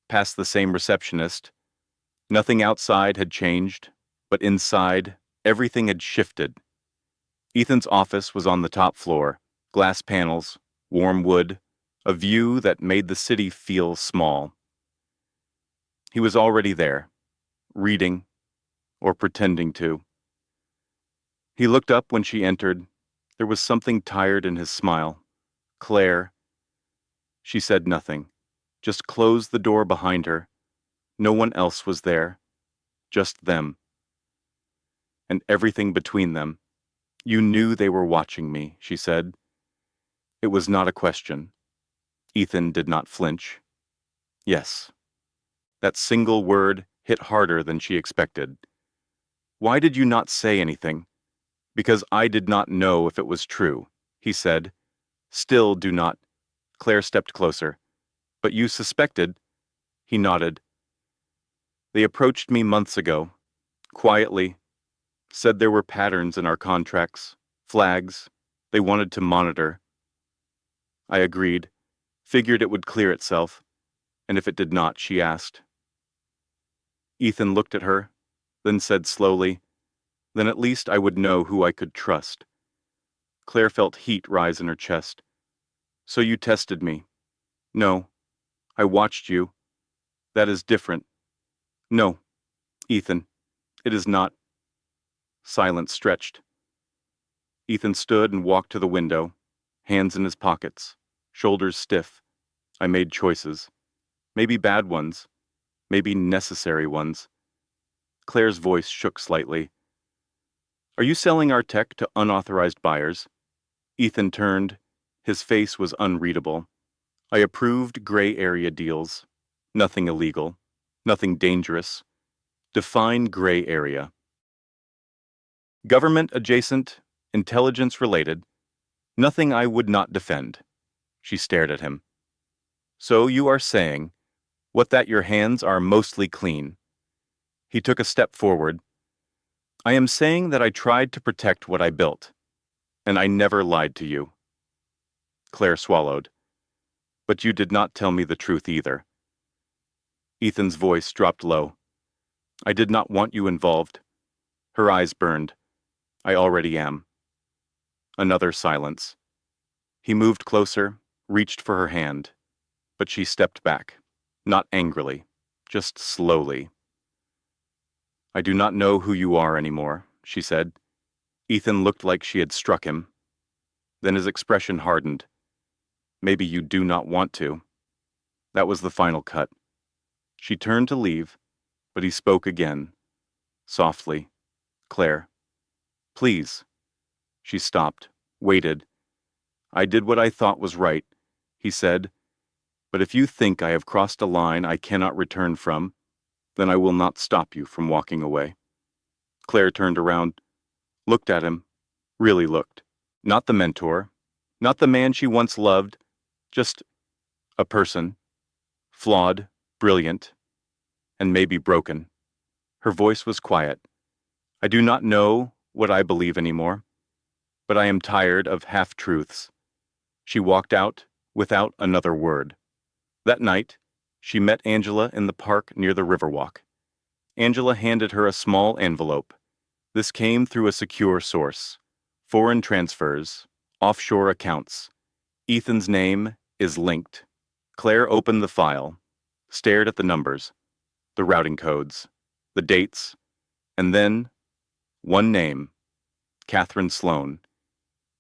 past the same receptionist. Nothing outside had changed, but inside, everything had shifted. Ethan's office was on the top floor, glass panels, warm wood, a view that made the city feel small. He was already there, reading, or pretending to. He looked up when she entered. There was something tired in his smile. Claire. She said nothing, just closed the door behind her. No one else was there, just them, and everything between them. You knew they were watching me, she said. It was not a question. Ethan did not flinch. Yes. That single word hit harder than she expected. Why did you not say anything? Because I did not know if it was true, he said. Still do not. Claire stepped closer. But you suspected? He nodded. They approached me months ago, quietly, said there were patterns in our contracts, flags, they wanted to monitor. I agreed, figured it would clear itself, and if it did not, she asked. Ethan looked at her, then said slowly, then at least I would know who I could trust. Claire felt heat rise in her chest. So you tested me. No, I watched you. That is different. No, Ethan, it is not. Silence stretched. Ethan stood and walked to the window, hands in his pockets, shoulders stiff. I made choices. Maybe bad ones. Maybe necessary ones. Claire's voice shook slightly. Are you selling our tech to unauthorized buyers? Ethan turned. His face was unreadable. I approved gray area deals. Nothing illegal. Nothing dangerous. Define gray area. Government adjacent, intelligence related. Nothing I would not defend. She stared at him. So you are saying, what that your hands are mostly clean. He took a step forward. I am saying that I tried to protect what I built, and I never lied to you. Claire swallowed. But you did not tell me the truth either. Ethan's voice dropped low. I did not want you involved. Her eyes burned. I already am. Another silence. He moved closer, reached for her hand, but she stepped back, not angrily, just slowly. I do not know who you are anymore, she said. Ethan looked like she had struck him. Then his expression hardened. Maybe you do not want to. That was the final cut. She turned to leave, but he spoke again, softly. Claire, please. She stopped, waited. I did what I thought was right, he said, but if you think I have crossed a line I cannot return from, then I will not stop you from walking away. Claire turned around, looked at him, really looked. Not the mentor, not the man she once loved, just a person, flawed, brilliant, and maybe broken. Her voice was quiet. I do not know what I believe anymore, but I am tired of half-truths. She walked out without another word. That night, she met Angela in the park near the Riverwalk. Angela handed her a small envelope. This came through a secure source. Foreign transfers, offshore accounts. Ethan's name is linked. Claire opened the file, stared at the numbers, the routing codes, the dates, and then one name, Catherine Sloan,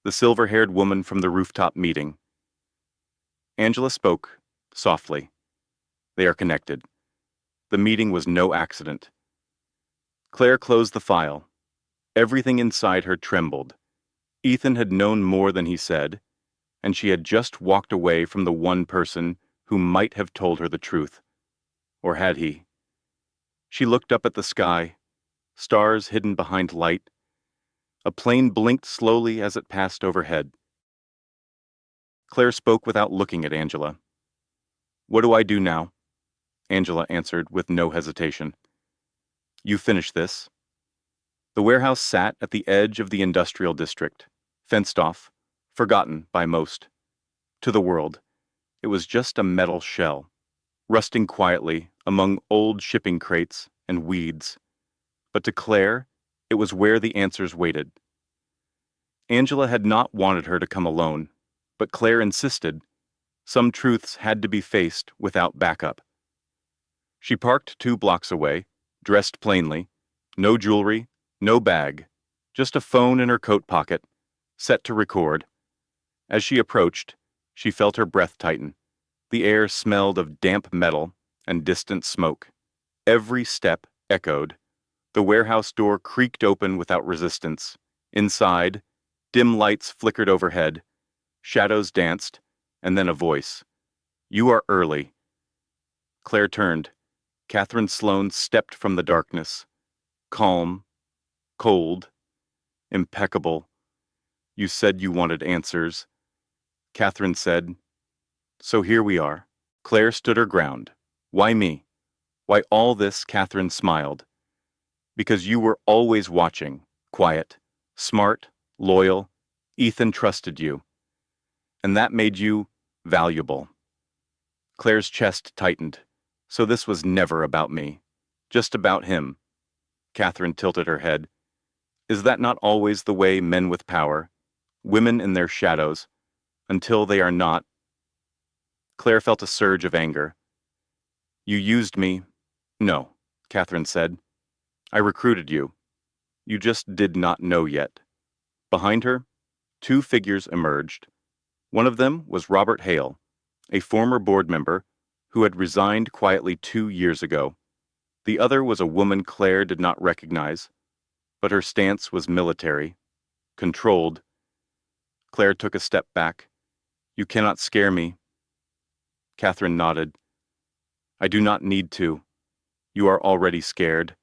the silver-haired woman from the rooftop meeting. Angela spoke, softly. They are connected. The meeting was no accident. Claire closed the file. Everything inside her trembled. Ethan had known more than he said, and she had just walked away from the one person who might have told her the truth. Or had he? She looked up at the sky, stars hidden behind light. A plane blinked slowly as it passed overhead. Claire spoke without looking at Angela. What do I do now? Angela answered with no hesitation. You finish this. The warehouse sat at the edge of the industrial district, fenced off, forgotten by most. To the world, it was just a metal shell, rusting quietly among old shipping crates and weeds. But to Claire, it was where the answers waited. Angela had not wanted her to come alone, but Claire insisted. Some truths had to be faced without backup. She parked 2 blocks away, dressed plainly, no jewelry, no bag, just a phone in her coat pocket, set to record. As she approached, she felt her breath tighten. The air smelled of damp metal and distant smoke. Every step echoed. The warehouse door creaked open without resistance. Inside, dim lights flickered overhead, shadows danced, and then a voice. "You are early." Claire turned. Catherine Sloane stepped from the darkness. Calm, cold, impeccable. "You said you wanted answers." Catherine said, "So here we are." Claire stood her ground. "Why me? Why all this?" Catherine smiled. "Because you were always watching, quiet, smart, loyal. Ethan trusted you. And that made you valuable." Claire's chest tightened. "So this was never about me. Just about him." Catherine tilted her head. "Is that not always the way men with power, women in their shadows, until they are not?" Claire felt a surge of anger. "You used me." "No," Catherine said. "I recruited you. You just did not know yet." Behind her, two figures emerged. One of them was Robert Hale, a former board member who had resigned quietly 2 years ago. The other was a woman Claire did not recognize, but her stance was military, controlled. Claire took a step back. "You cannot scare me." Catherine nodded. "I do not need to. You are already scared.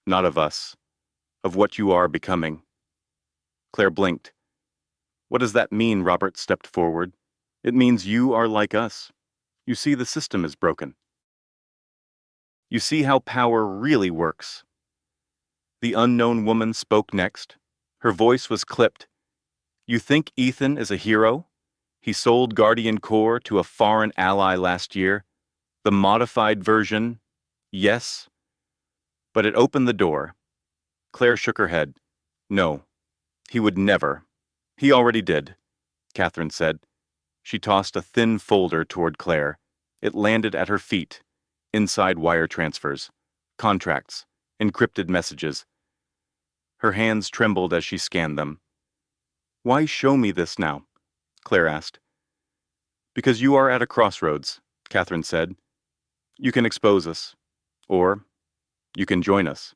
Not of us. Of what you are becoming." Claire blinked. "What does that mean?" Robert stepped forward. "It means you are like us. You see, the system is broken. You see how power really works." The unknown woman spoke next. Her voice was clipped. "You think Ethan is a hero? He sold Guardian Core to a foreign ally last year. The modified version, yes. But it opened the door." Claire shook her head. "No, he would never." "He already did," Catherine said. She tossed a thin folder toward Claire. It landed at her feet. Inside wire transfers, contracts, encrypted messages. Her hands trembled as she scanned them. "Why show me this now?" Claire asked. "Because you are at a crossroads," Catherine said. "You can expose us, or you can join us."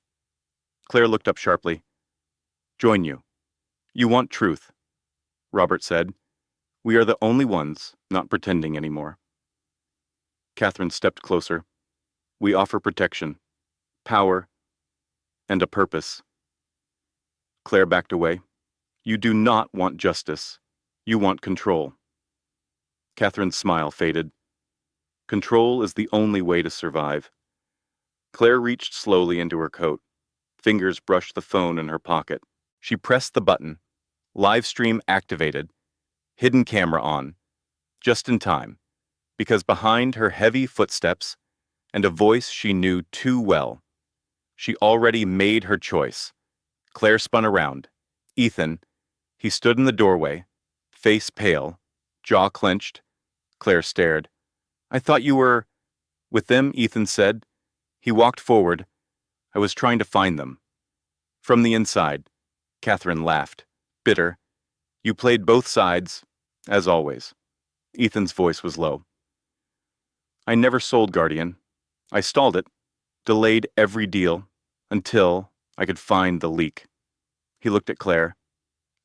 Claire looked up sharply. "Join you. You want truth," Robert said. "We are the only ones not pretending anymore." Catherine stepped closer. "We offer protection, power, and a purpose." Claire backed away. "You do not want justice. You want control." Catherine's smile faded. "Control is the only way to survive." Claire reached slowly into her coat. Fingers brushed the phone in her pocket. She pressed the button. Live stream activated. Hidden camera on. Just in time, because behind her heavy footsteps and a voice she knew too well, she already made her choice. Claire spun around. Ethan. He stood in the doorway, face pale, jaw clenched. Claire stared. "I thought you were—" "With them," Ethan said. He walked forward. "I was trying to find them." "From the inside." Catherine laughed. Bitter. "You played both sides, as always." Ethan's voice was low. "I never sold Guardian. I stalled it, delayed every deal, until I could find the leak." He looked at Claire.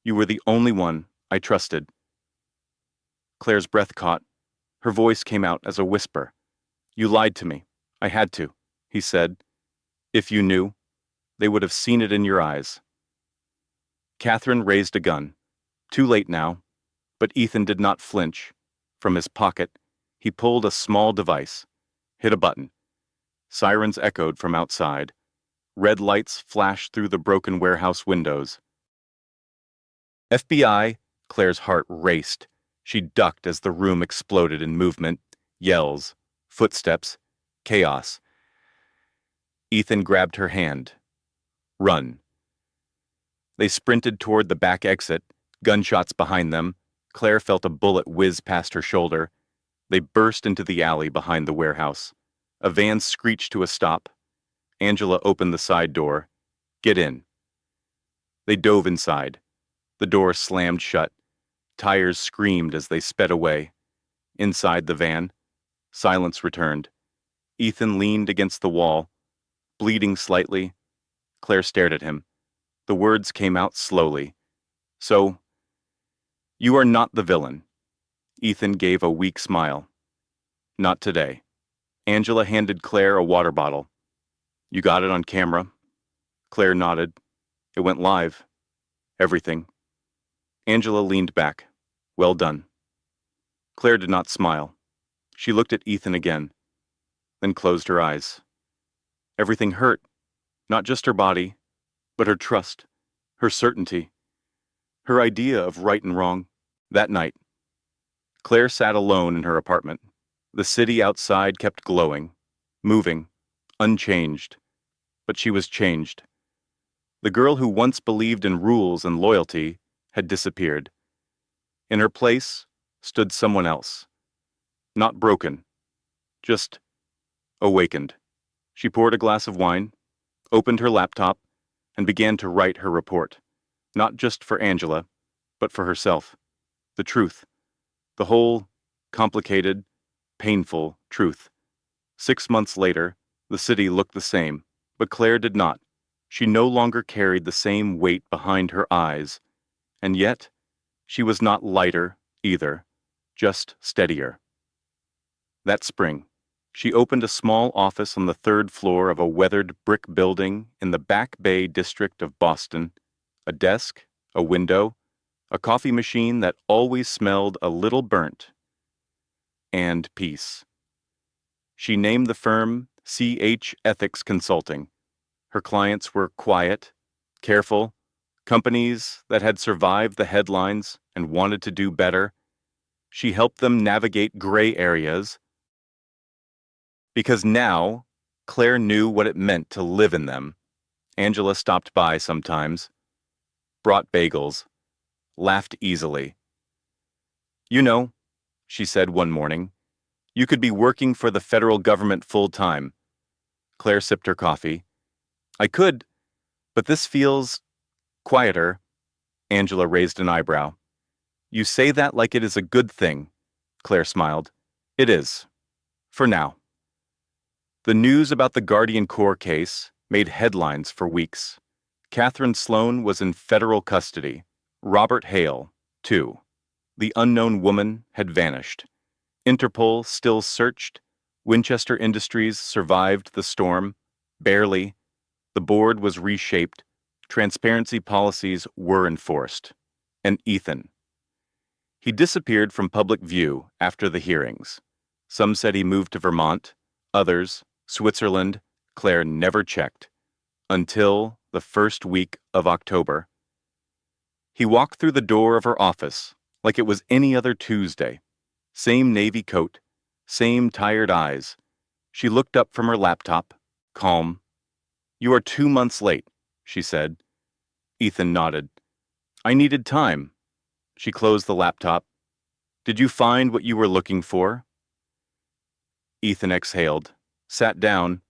"You were the only one I trusted." Claire's breath caught. Her voice came out as a whisper. "You lied to me. I had to," he said. "If you knew, they would have seen it in your eyes." Catherine raised a gun. Too late now, but Ethan did not flinch. From his pocket, he pulled a small device, hit a button. Sirens echoed from outside. Red lights flashed through the broken warehouse windows. "FBI!" Claire's heart raced. She ducked as the room exploded in movement, yells, footsteps, chaos. Ethan grabbed her hand. "Run." They sprinted toward the back exit, gunshots behind them. Claire felt a bullet whiz past her shoulder. They burst into the alley behind the warehouse. A van screeched to a stop. Angela opened the side door. "Get in." They dove inside. The door slammed shut. Tires screamed as they sped away. Inside the van, silence returned. Ethan leaned against the wall. bleeding slightly. Claire stared at him. The words came out slowly. So, you are not the villain. Ethan gave a weak smile. Not today. Angela handed Claire a water bottle. You got it on camera? Claire nodded. It went live. Everything. Angela leaned back. Well done. Claire did not smile. She looked at Ethan again, then closed her eyes. Everything hurt, not just her body, but her trust, her certainty, her idea of right and wrong. That night, Claire sat alone in her apartment. The city outside kept glowing, moving, unchanged. But she was changed. The girl who once believed in rules and loyalty had disappeared. In her place stood someone else. Not broken, just awakened. She poured a glass of wine, opened her laptop, and began to write her report. Not just for Angela, but for herself. The truth. The whole, complicated, painful truth. 6 months later, the city looked the same, but Claire did not. She no longer carried the same weight behind her eyes. And yet, she was not lighter, either, just steadier. That spring, she opened a small office on the 3rd floor of a weathered brick building in the Back Bay district of Boston. A desk, a window, a coffee machine that always smelled a little burnt. And peace. She named the firm CH Ethics Consulting. Her clients were quiet, careful, companies that had survived the headlines and wanted to do better. She helped them navigate gray areas, because now Claire knew what it meant to live in them. Angela stopped by sometimes, brought bagels, laughed easily. You know, she said one morning, you could be working for the federal government full-time. Claire sipped her coffee. I could, but this feels quieter. Angela raised an eyebrow. You say that like it is a good thing. Claire smiled. It is. For now. The news about the Guardian Corps case made headlines for weeks. Catherine Sloan was in federal custody. Robert Hale, too. The unknown woman had vanished. Interpol still searched. Winchester Industries survived the storm. Barely. The board was reshaped. Transparency policies were enforced. And Ethan. He disappeared from public view after the hearings. Some said he moved to Vermont. Others, Switzerland. Claire never checked. Until the first week of October. He walked through the door of her office like it was any other Tuesday. Same navy coat, same tired eyes. She looked up from her laptop, calm. You are 2 months late, she said. Ethan nodded. I needed time. She closed the laptop. Did you find what you were looking for? Ethan exhaled, sat down.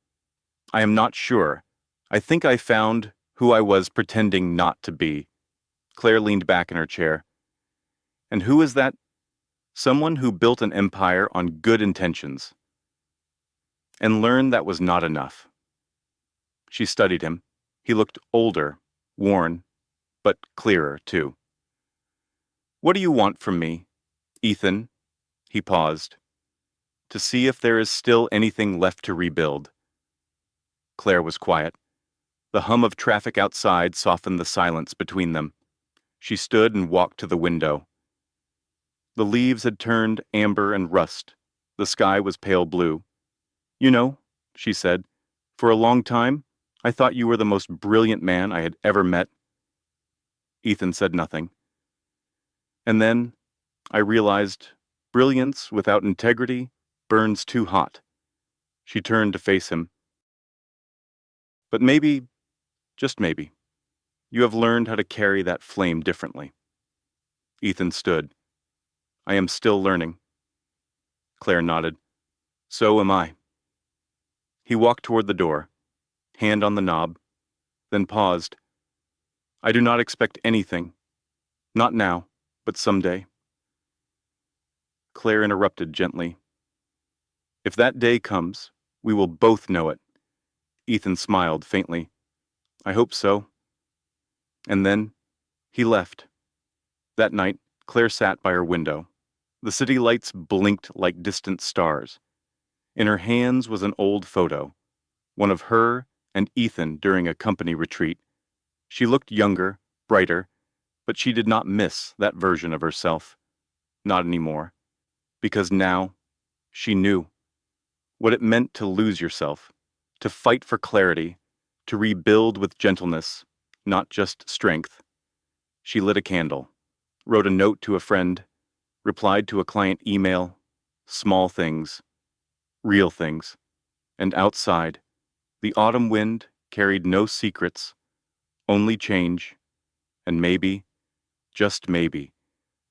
I am not sure. I think I found who I was pretending not to be. Claire leaned back in her chair. And who is that? Someone who built an empire on good intentions. And learned that was not enough. She studied him. He looked older, worn, but clearer, too. What do you want from me, Ethan? He paused. To see if there is still anything left to rebuild. Claire was quiet. The hum of traffic outside softened the silence between them. She stood and walked to the window. The leaves had turned amber and rust. The sky was pale blue. You know, she said, for a long time, I thought you were the most brilliant man I had ever met. Ethan said nothing. And then I realized brilliance without integrity burns too hot. She turned to face him. But maybe, just maybe, you have learned how to carry that flame differently. Ethan stood. I am still learning. Claire nodded. So am I. He walked toward the door, hand on the knob, then paused. I do not expect anything. Not now, but someday. Claire interrupted gently. If that day comes, we will both know it. Ethan smiled faintly. I hope so. And then he left. That night, Claire sat by her window. The city lights blinked like distant stars. In her hands was an old photo, one of her and Ethan during a company retreat. She looked younger, brighter, but she did not miss that version of herself. Not anymore. Because now, she knew what it meant to lose yourself, to fight for clarity, to rebuild with gentleness, not just strength. She lit a candle, wrote a note to a friend, replied to a client email, small things, real things. And outside, the autumn wind carried no secrets, only change, and maybe, just maybe,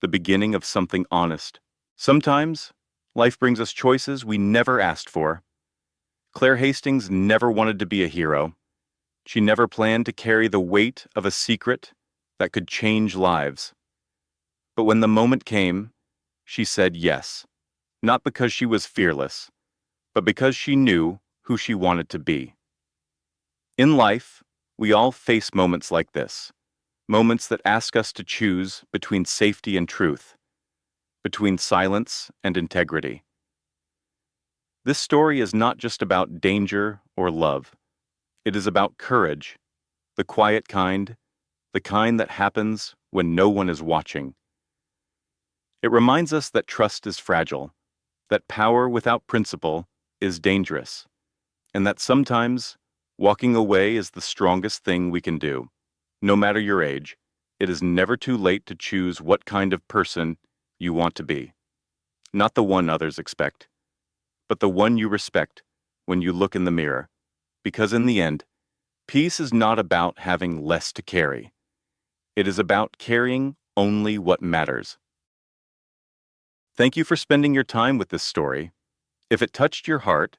the beginning of something honest. Sometimes, life brings us choices we never asked for. Claire Hastings never wanted to be a hero. She never planned to carry the weight of a secret that could change lives. But when the moment came, she said yes, not because she was fearless, but because she knew who she wanted to be. In life, we all face moments like this, moments that ask us to choose between safety and truth, between silence and integrity. This story is not just about danger or love. It is about courage, the quiet kind, the kind that happens when no one is watching. It reminds us that trust is fragile, that power without principle is dangerous, and that sometimes walking away is the strongest thing we can do. No matter your age, it is never too late to choose what kind of person you want to be. Not the one others expect, but the one you respect when you look in the mirror. Because in the end, peace is not about having less to carry. It is about carrying only what matters. Thank you for spending your time with this story. If it touched your heart,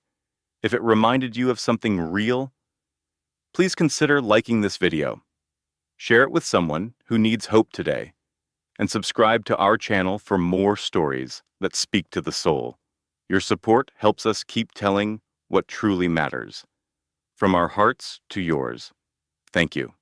if it reminded you of something real, please consider liking this video. Share it with someone who needs hope today, and subscribe to our channel for more stories that speak to the soul. Your support helps us keep telling what truly matters. From our hearts to yours, thank you.